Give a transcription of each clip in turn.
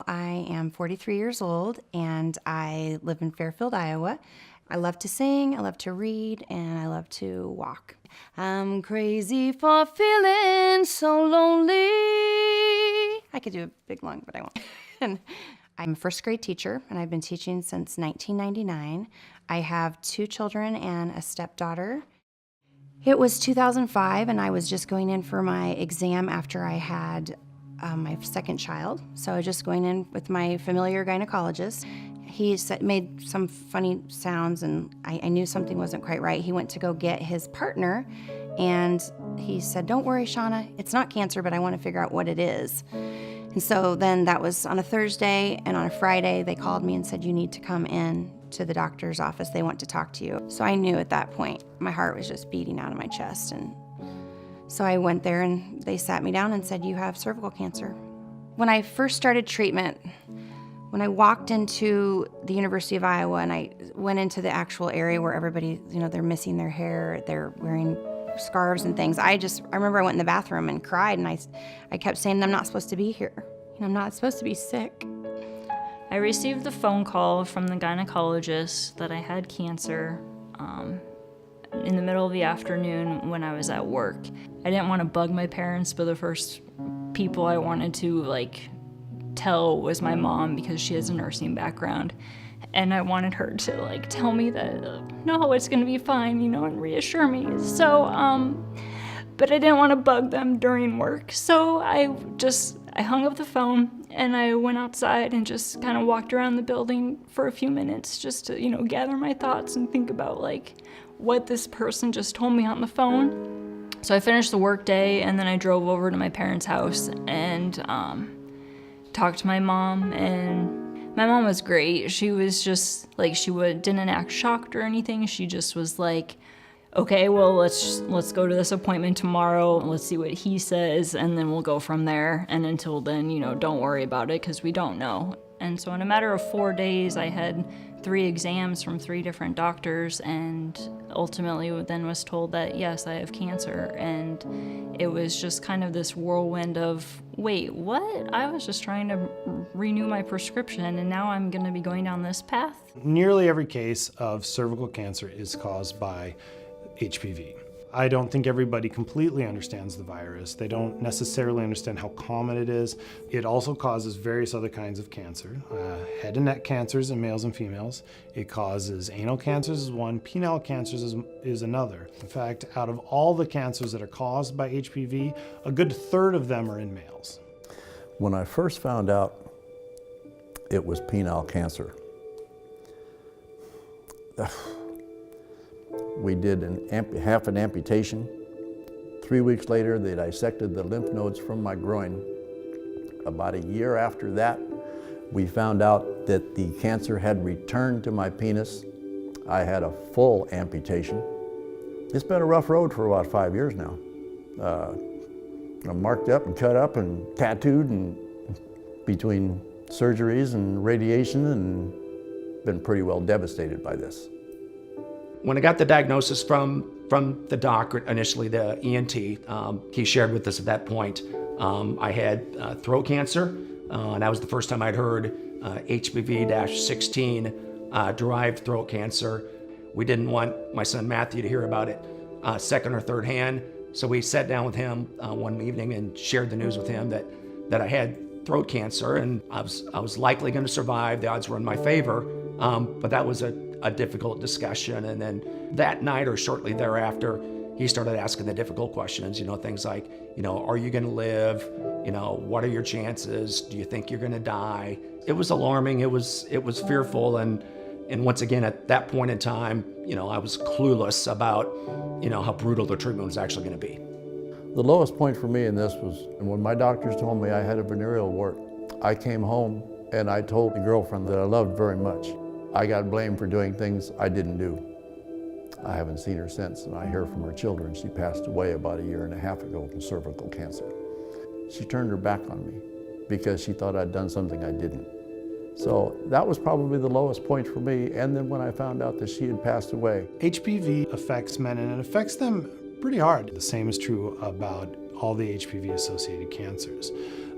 I am 43 years old and I live in Fairfield, Iowa. I love to sing, I love to read, and I love to walk. I'm crazy for feeling so lonely. I could do a big lung, but I won't. And I'm a first grade teacher, and I've been teaching since 1999. I have 2 children and a stepdaughter. It was 2005, and I was just going in for my exam after I had my second child. So I was just going in with my familiar gynecologist. He made some funny sounds, and I knew something wasn't quite right. He went to go get his partner, and he said, "Don't worry, Shawna, it's not cancer, but I want to figure out what it is." And so then that was on a Thursday, and on a Friday, they called me and said, "You need to come in to the doctor's office. They want to talk to you." So I knew at that point, my heart was just beating out of my chest. And so I went there and they sat me down and said, "You have cervical cancer." When I first started treatment, when I walked into the University of Iowa and I went into the actual area where everybody, they're missing their hair, they're wearing scarves and things, I remember I went in the bathroom and cried, and I kept saying, "I'm not supposed to be here. I'm not supposed to be sick." I received the phone call from the gynecologist that I had cancer in the middle of the afternoon when I was at work. I didn't want to bug my parents, but the first people I wanted to tell was my mom, because she has a nursing background. And I wanted her to tell me that, no, it's gonna be fine, and reassure me. So, but I didn't want to bug them during work. So I hung up the phone and I went outside and just kind of walked around the building for a few minutes just to, gather my thoughts and think about what this person just told me on the phone. So I finished the work day and then I drove over to my parents' house and talked to my mom, and my mom was great. She was just didn't act shocked or anything. She just was like, "Okay, well, let's go to this appointment tomorrow and let's see what he says, and then we'll go from there. And until then, don't worry about it because we don't know." And so in a matter of 4 days, I had 3 exams from 3 different doctors, and ultimately then was told that, yes, I have cancer. And it was just kind of this whirlwind of, wait, what? I was just trying to renew my prescription, and now I'm going to be going down this path? Nearly every case of cervical cancer is caused by HPV. I don't think everybody completely understands the virus. They don't necessarily understand how common it is. It also causes various other kinds of cancer. Head and neck cancers in males and females. It causes anal cancers is one, penile cancers is another. In fact, out of all the cancers that are caused by HPV, a good third of them are in males. When I first found out it was penile cancer, we did half an amputation. 3 weeks later, they dissected the lymph nodes from my groin. About a year after that, we found out that the cancer had returned to my penis. I had a full amputation. It's been a rough road for about 5 years now. I'm marked up and cut up and tattooed, and between surgeries and radiation, and been pretty well devastated by this. When I got the diagnosis from the doc, initially the ENT, he shared with us at that point, I had throat cancer, and that was the first time I'd heard HPV-16 derived throat cancer. We didn't want my son Matthew to hear about it second or third hand, so we sat down with him one evening and shared the news with him that I had throat cancer, and I was likely going to survive. The odds were in my favor, but that was a difficult discussion. And then that night or shortly thereafter, he started asking the difficult questions, things like, are you going to live? What are your chances? Do you think you're going to die? It was alarming. It was fearful. And once again, at that point in time, I was clueless about, how brutal the treatment was actually going to be. The lowest point for me in this was when my doctors told me I had a venereal wart. I came home and I told the girlfriend that I loved very much. I got blamed for doing things I didn't do. I haven't seen her since, and I hear from her children. She passed away about 1.5 years ago from cervical cancer. She turned her back on me because she thought I'd done something I didn't. So that was probably the lowest point for me. And then when I found out that she had passed away. HPV affects men, and it affects them pretty hard. The same is true about all the HPV-associated cancers.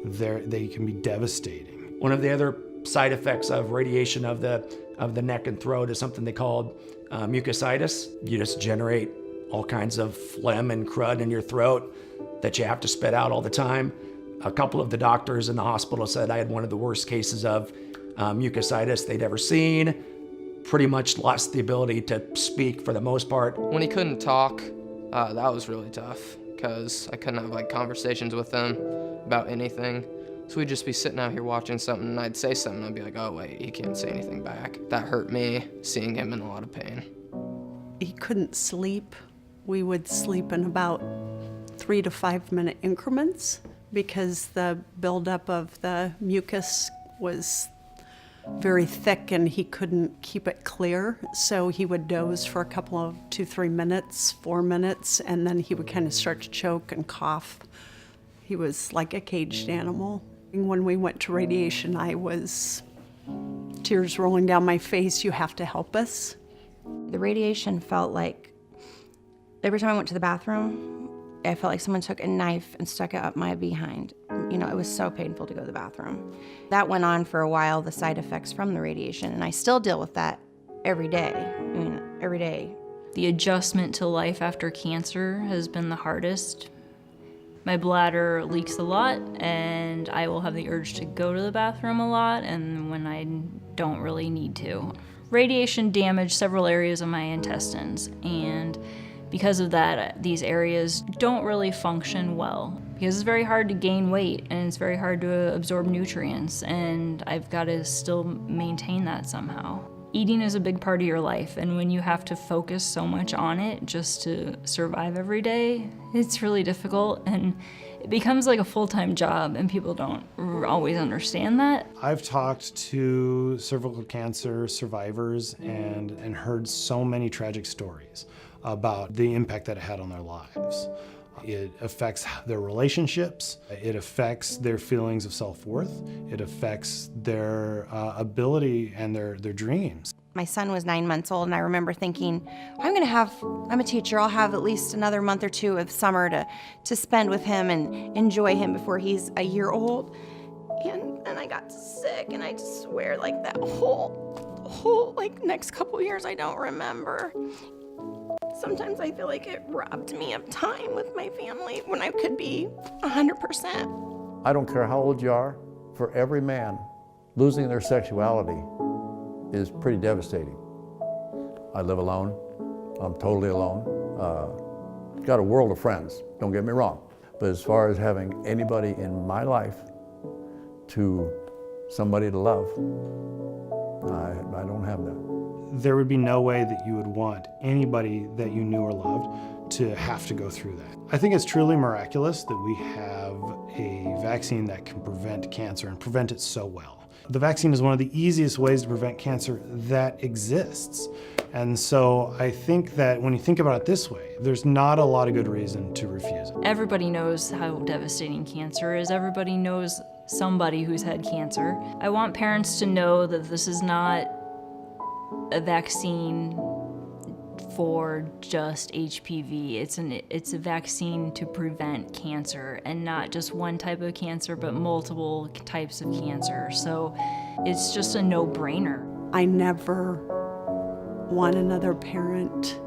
They can be devastating. One of the other side effects of radiation of the neck and throat is something they called mucositis. You just generate all kinds of phlegm and crud in your throat that you have to spit out all the time. A couple of the doctors in the hospital said I had one of the worst cases of mucositis they'd ever seen. Pretty much lost the ability to speak for the most part. When he couldn't talk, that was really tough because I couldn't have like conversations with him about anything. So we'd just be sitting out here watching something and I'd say something and I'd be like, oh wait, he can't say anything back. That hurt me, seeing him in a lot of pain. He couldn't sleep. We would sleep in about 3 to 5 minute increments because the buildup of the mucus was very thick and he couldn't keep it clear. So he would doze for a couple of 2-3 minutes, 4 minutes, and then he would kind of start to choke and cough. He was like a caged animal. When we went to radiation, I was tears rolling down my face. You have to help us. The radiation felt like every time I went to the bathroom, I felt like someone took a knife and stuck it up my behind. You know, it was so painful to go to the bathroom. That went on for a while, the side effects from the radiation, and I still deal with that every day. I mean, every day. The adjustment to life after cancer has been the hardest. My bladder leaks a lot, and I will have the urge to go to the bathroom a lot, and when I don't really need to. Radiation damaged several areas of my intestines, and because of that, these areas don't really function well. Because it's very hard to gain weight, and it's very hard to absorb nutrients, and I've got to still maintain that somehow. Eating is a big part of your life, and when you have to focus so much on it just to survive every day, it's really difficult, and it becomes like a full-time job, and people don't always understand that. I've talked to cervical cancer survivors and heard so many tragic stories about the impact that it had on their lives. It affects their relationships, it affects their feelings of self-worth, it affects their ability and their dreams. My son was 9 months old, and I remember thinking, I'm a teacher, I'll have at least another month or two of summer to spend with him and enjoy him before he's a year old. And I got sick, and I just swear like that whole like next couple years I don't remember. Sometimes I feel like it robbed me of time with my family when I could be 100%. I don't care how old you are, for every man, losing their sexuality is pretty devastating. I live alone. I'm totally alone. Got a world of friends, don't get me wrong. But as far as having anybody in my life to somebody to love, I don't have that. There would be no way that you would want anybody that you knew or loved to have to go through that. I think it's truly miraculous that we have a vaccine that can prevent cancer and prevent it so well. The vaccine is one of the easiest ways to prevent cancer that exists. And so I think that when you think about it this way, there's not a lot of good reason to refuse it. Everybody knows how devastating cancer is. Everybody knows somebody who's had cancer. I want parents to know that this is not a vaccine for just HPV. It's a vaccine to prevent cancer, and not just one type of cancer, but multiple types of cancer. So it's just a no-brainer. I never want another parent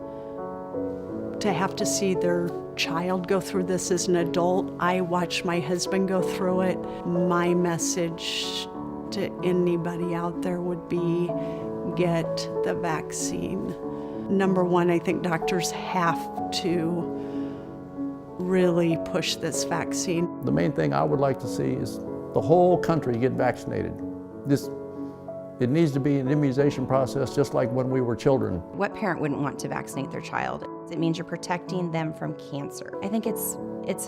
to have to see their child go through this as an adult. I watched my husband go through it. My message to anybody out there would be, get the vaccine. Number one, I think doctors have to really push this vaccine. The main thing I would like to see is the whole country get vaccinated. It needs to be an immunization process just like when we were children. What parent wouldn't want to vaccinate their child? It means you're protecting them from cancer. I think it's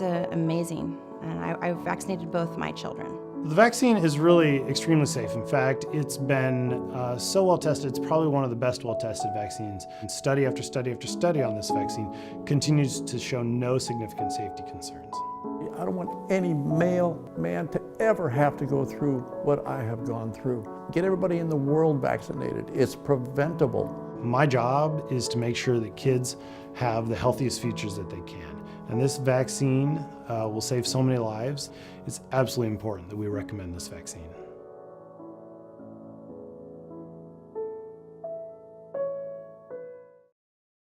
amazing, and I've vaccinated both my children. The vaccine is really extremely safe. In fact, it's been so well tested, it's probably one of the best well tested vaccines. And study after study after study on this vaccine continues to show no significant safety concerns. I don't want any male man to ever have to go through what I have gone through. Get everybody in the world vaccinated. It's preventable. My job is to make sure that kids have the healthiest futures that they can. And this vaccine will save so many lives. It's absolutely important that we recommend this vaccine.